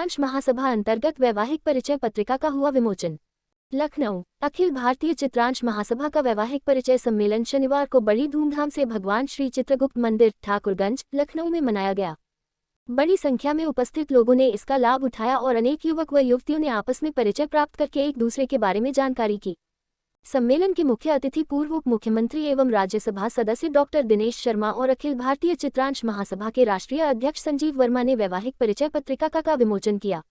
चित्रांश महासभा अंतर्गत वैवाहिक परिचय पत्रिका का हुआ विमोचन। लखनऊ। अखिल भारतीय चित्रांश महासभा का वैवाहिक परिचय सम्मेलन शनिवार को बड़ी धूमधाम से भगवान श्री चित्रगुप्त मंदिर, ठाकुरगंज, लखनऊ में मनाया गया। बड़ी संख्या में उपस्थित लोगों ने इसका लाभ उठाया और अनेक युवक व युवतियों ने आपस में परिचय प्राप्त करके एक दूसरे के बारे में जानकारी की। सम्मेलन के मुख्य अतिथि पूर्व उप मुख्यमंत्री एवं राज्यसभा सदस्य डॉक्टर दिनेश शर्मा और अखिल भारतीय चित्रांश महासभा के राष्ट्रीय अध्यक्ष संजीव वर्मा ने वैवाहिक परिचय पत्रिका का विमोचन किया।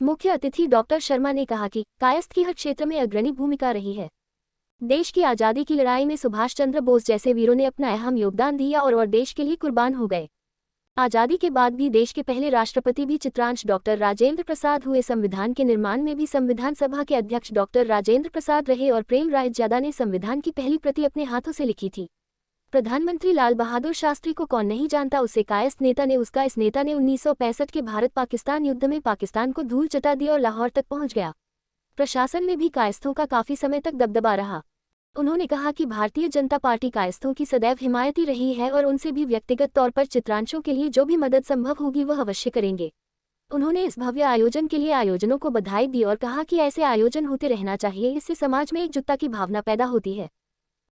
मुख्य अतिथि डॉक्टर शर्मा ने कहा कि कायस्थ की हर क्षेत्र में अग्रणी भूमिका रही है। देश की आज़ादी की लड़ाई में सुभाष चंद्र बोस जैसे वीरों ने अपना अहम योगदान दिया और देश के लिए कुर्बान हो गए। आज़ादी के बाद भी देश के पहले राष्ट्रपति भी चित्रांश डॉक्टर राजेंद्र प्रसाद हुए। संविधान के निर्माण में भी संविधान सभा के अध्यक्ष डॉक्टर राजेंद्र प्रसाद रहे और प्रेम राय ज्यादा ने संविधान की पहली प्रति अपने हाथों से लिखी थी। प्रधानमंत्री लाल बहादुर शास्त्री को कौन नहीं जानता, उसे कायस्थ नेता ने उसका इस नेता ने 1965 के भारत पाकिस्तान युद्ध में पाकिस्तान को धूल चटा दी और लाहौर तक पहुंच गया। प्रशासन में भी कायस्थों का काफी समय तक दबदबा रहा। उन्होंने कहा कि भारतीय जनता पार्टी कायस्थों की सदैव हिमायती रही है और उनसे भी व्यक्तिगत तौर पर चित्रांशों के लिए जो भी मदद संभव होगी वह अवश्य करेंगे। उन्होंने इस भव्य आयोजन के लिए आयोजनों को बधाई दी और कहा कि ऐसे आयोजन होते रहना चाहिए, इससे समाज में एकजुटता की भावना पैदा होती है।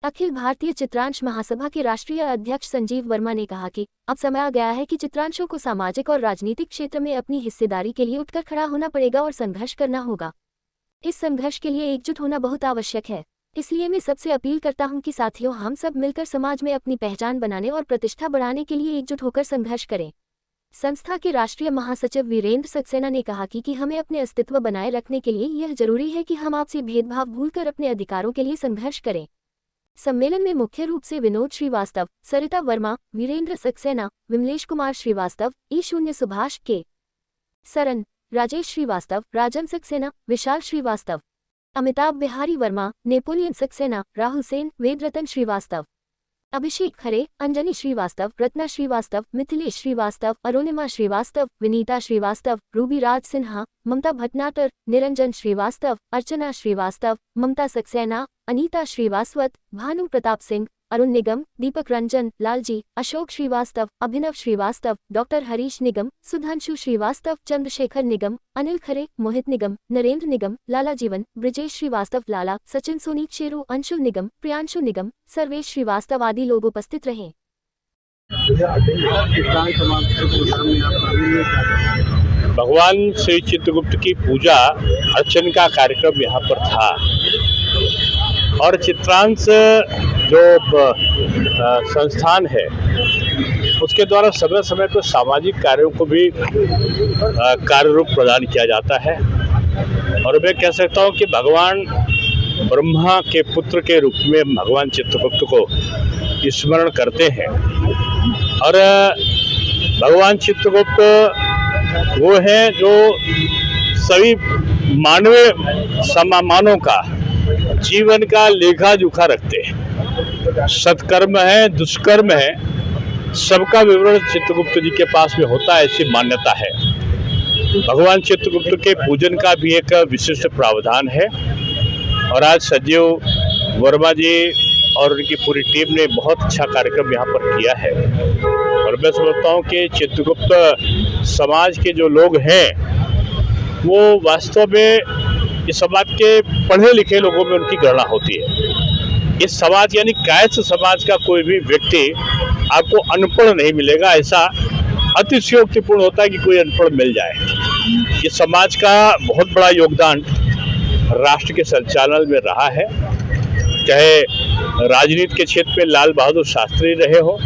अखिल भारतीय चित्रांश महासभा के राष्ट्रीय अध्यक्ष संजीव वर्मा ने कहा कि अब समय आ गया है कि चित्रांशों को सामाजिक और राजनीतिक क्षेत्र में अपनी हिस्सेदारी के लिए उठकर खड़ा होना पड़ेगा और संघर्ष करना होगा। इस संघर्ष के लिए एकजुट होना बहुत आवश्यक है। इसलिए मैं सबसे अपील करता हूं कि साथियों, हम सब मिलकर समाज में अपनी पहचान बनाने और प्रतिष्ठा बढ़ाने के लिए एकजुट होकर संघर्ष करें। संस्था के राष्ट्रीय महासचिव वीरेंद्र सक्सेना ने कहा कि हमें अपने अस्तित्व बनाए रखने के लिए यह जरूरी है कि हम आपसी भेदभाव भूलकर अपने अधिकारों के लिए संघर्ष करें। सम्मेलन में मुख्य रूप से विनोद श्रीवास्तव, सरिता वर्मा, वीरेंद्र सक्सेना, विमलेश कुमार श्रीवास्तव, ई शून्य सुभाष के सरन, राजेश श्रीवास्तव, राजन सक्सेना, विशाल श्रीवास्तव, अमिताभ बिहारी वर्मा, नेपोलियन सक्सेना, राहुल सेन, वेदरतन श्रीवास्तव, अभिषेक खरे, अंजनी श्रीवास्तव, रत्ना श्रीवास्तव, मिथिलेश श्रीवास्तव, अरुणिमा श्रीवास्तव, विनीता श्रीवास्तव, रूबी राज सिन्हा, ममता भटनागर, निरंजन श्रीवास्तव, अर्चना श्रीवास्तव, ममता सक्सेना, अनीता श्रीवास्तव, भानु प्रताप सिंह, अरुण निगम, दीपक रंजन, लालजी, अशोक श्रीवास्तव, अभिनव श्रीवास्तव, डॉक्टर हरीश निगम, सुधांशु श्रीवास्तव, चंद्रशेखर निगम, अनिल खरे, मोहित निगम, नरेंद्र निगम, लाला जीवन, ब्रिजेश श्रीवास्तव, लाला, सचिन सोनी, शेरू, अंशुल निगम, प्रियांशु निगम, सर्वेश श्रीवास्तव आदि लोग उपस्थित रहे। भगवान श्री चित्रगुप्त की पूजा अर्चन का कार्यक्रम यहाँ पर था और चित्रांश जो संस्थान है उसके द्वारा समय समय पर सामाजिक कार्यों को भी कार्य रूप प्रदान किया जाता है। और मैं कह सकता हूँ कि भगवान ब्रह्मा के पुत्र के रूप में भगवान चित्रगुप्त को स्मरण करते हैं। और भगवान चित्रगुप्त वो हैं जो सभी मानवीय समानों का जीवन का लेखा जोखा रखते हैं। सत्कर्म है, दुष्कर्म है, सबका विवरण चित्रगुप्त जी के पास में होता है, ऐसी मान्यता है। भगवान चित्रगुप्त के पूजन का भी एक विशिष्ट प्रावधान है और आज संजीव वर्मा जी और उनकी पूरी टीम ने बहुत अच्छा कार्यक्रम यहाँ पर किया है। और मैं समझता हूँ कि चित्रगुप्त समाज के जो लोग हैं वो वास्तव में इस समाज के पढ़े लिखे लोगों में उनकी गणना होती है। इस समाज यानी कायस्थ समाज का कोई भी व्यक्ति आपको अनपढ़ नहीं मिलेगा। ऐसा अतिशयोक्तिपूर्ण होता है कि कोई अनपढ़ मिल जाए। इस समाज का बहुत बड़ा योगदान राष्ट्र के संचालन में रहा है, चाहे राजनीति के क्षेत्र में लाल बहादुर शास्त्री रहे हो,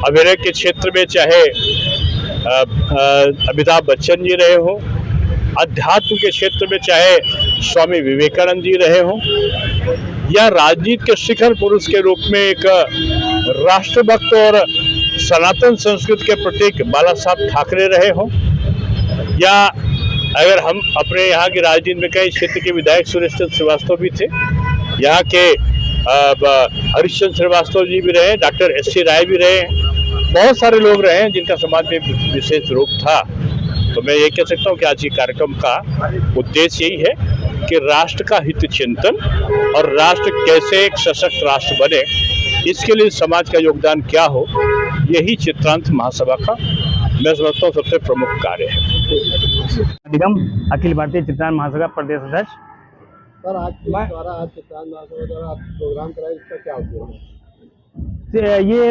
अभिनय के क्षेत्र में चाहे अमिताभ बच्चन जी रहे हो, अध्यात्म के क्षेत्र में चाहे स्वामी विवेकानंद जी रहे हो, या राजनीति के शिखर पुरुष के रूप में एक राष्ट्रभक्त और सनातन संस्कृति के प्रतीक बाला साहब ठाकरे रहे हो, या अगर हम अपने यहाँ की राजनीति में कई क्षेत्र के विधायक सुरेश चंद्र श्रीवास्तव भी थे, यहाँ के हरीशचंद्र श्रीवास्तव जी भी रहे, डॉक्टर SC राय भी रहे, बहुत सारे लोग रहे हैं जिनका समाज में विशेष रूप था। तो मैं ये कह सकता हूँ कि आज के कार्यक्रम का उद्देश्य यही है कि राष्ट्र का हित चिंतन और राष्ट्र कैसे एक सशक्त राष्ट्र बने, इसके लिए समाज का योगदान क्या हो, यही चित्रांश महासभा का मैं समझता हूँ सबसे प्रमुख कार्य है। निगम अखिल भारतीय चित्रांश महासभा प्रदेश अध्यक्ष। सर आज चित्रांश महासभा द्वारा प्रोग्राम कराया, इसका क्या उद्देश्य है? ये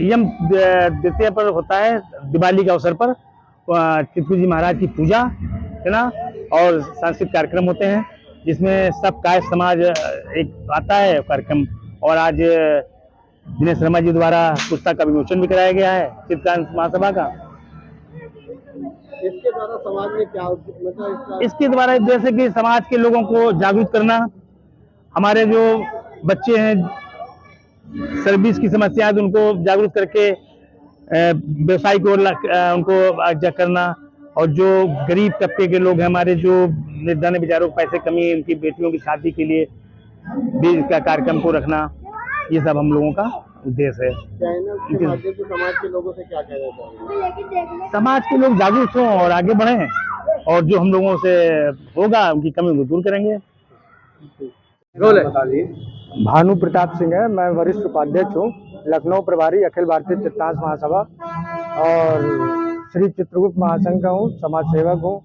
यम द्वितीय पर होता है, दिवाली के अवसर पर चित्रकूट जी महाराज की पूजा है ना, और सांस्कृतिक कार्यक्रम होते हैं जिसमें सब काय समाज एक आता है कार्यक्रम। और आज दिनेश शर्मा जी द्वारा पुस्तक का विमोचन भी कराया गया है चित्रांश महासभा का। इसके द्वारा समाज में क्या मतलब इसके द्वारा जैसे कि समाज के लोगों को जागरूक करना, हमारे जो बच्चे हैं सर्विस की समस्या है उनको जागरूक करके व्यवसाय को उनको आगाह करना, और जो गरीब तबके के लोग हैं हमारे जो निर्धन बेचारों को पैसे कमी है, उनकी बेटियों की शादी के लिए भी इसका कार्यक्रम को रखना, ये सब हम लोगों का उद्देश्य है। चैनल के माध्यम से समाज के लोगों से क्या कहना चाहेंगे? समाज के लोग जागरूक हों और आगे बढ़ें, और जो हम लोगों से होगा उनकी कमी को दूर करेंगे। भानु प्रताप सिंह है, मैं वरिष्ठ उपाध्यक्ष हूँ, लखनऊ प्रभारी अखिल भारतीय चित्रांश महासभा और श्री चित्रगुप्त महासंघ का हूँ, समाज सेवक हूँ,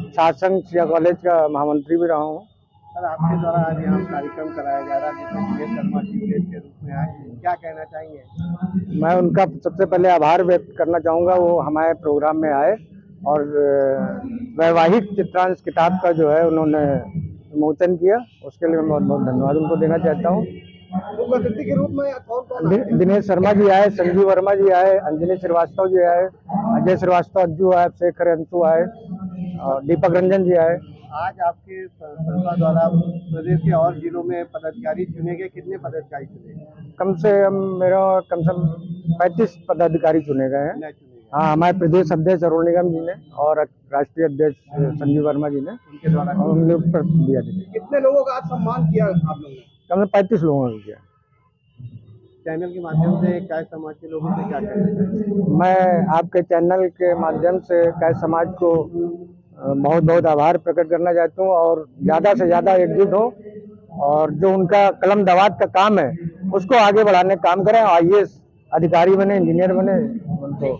सातसंग शिक्षा कॉलेज का महामंत्री भी रहा हूँ। सर आपके द्वारा आज यहाँ कार्यक्रम कराया जा रहा है जिसमें दिनेश शर्मा जी गेस्ट के रूप में आए, क्या कहना चाहेंगे? मैं उनका सबसे पहले आभार व्यक्त करना चाहूँगा, वो हमारे प्रोग्राम में आए और वैवाहिक चित्रांश किताब का जो है उन्होंने विमोचन किया, उसके लिए मैं बहुत बहुत धन्यवाद उनको देना चाहता हूँ। मुख्य अतिथि के रूप में कौन दिनेश शर्मा जी आए, संजीव वर्मा जी आए, अंजनी श्रीवास्तव जी आए, अजय श्रीवास्तव अज्जू आए, शेखर अंशु आए और दीपक रंजन जी आए। आज आपके संस्था द्वारा प्रदेश के और जिलों में पदाधिकारी चुने गए, कितने पदाधिकारी चुने गए? कम से कम 35 पदाधिकारी चुने गए हैं। हाँ, हमारे प्रदेश अध्यक्ष अरुण निगम जी ने और राष्ट्रीय अध्यक्ष संजीव वर्मा जी ने उनके द्वारा दिया। कितने लोगों का आज सम्मान किया आप लोगों ने? कम से 35 लोगों ने किया। चैनल के माध्यम से काय समाज के लोगों से क्या कहना चाहिए? मैं आपके चैनल के माध्यम से काय समाज को बहुत बहुत आभार प्रकट करना चाहता हूँ, और ज़्यादा से ज़्यादा एकजुट हो और जो उनका कलम दवात का काम है उसको आगे बढ़ाने का काम करें, IAS अधिकारी बने, इंजीनियर बने, उनको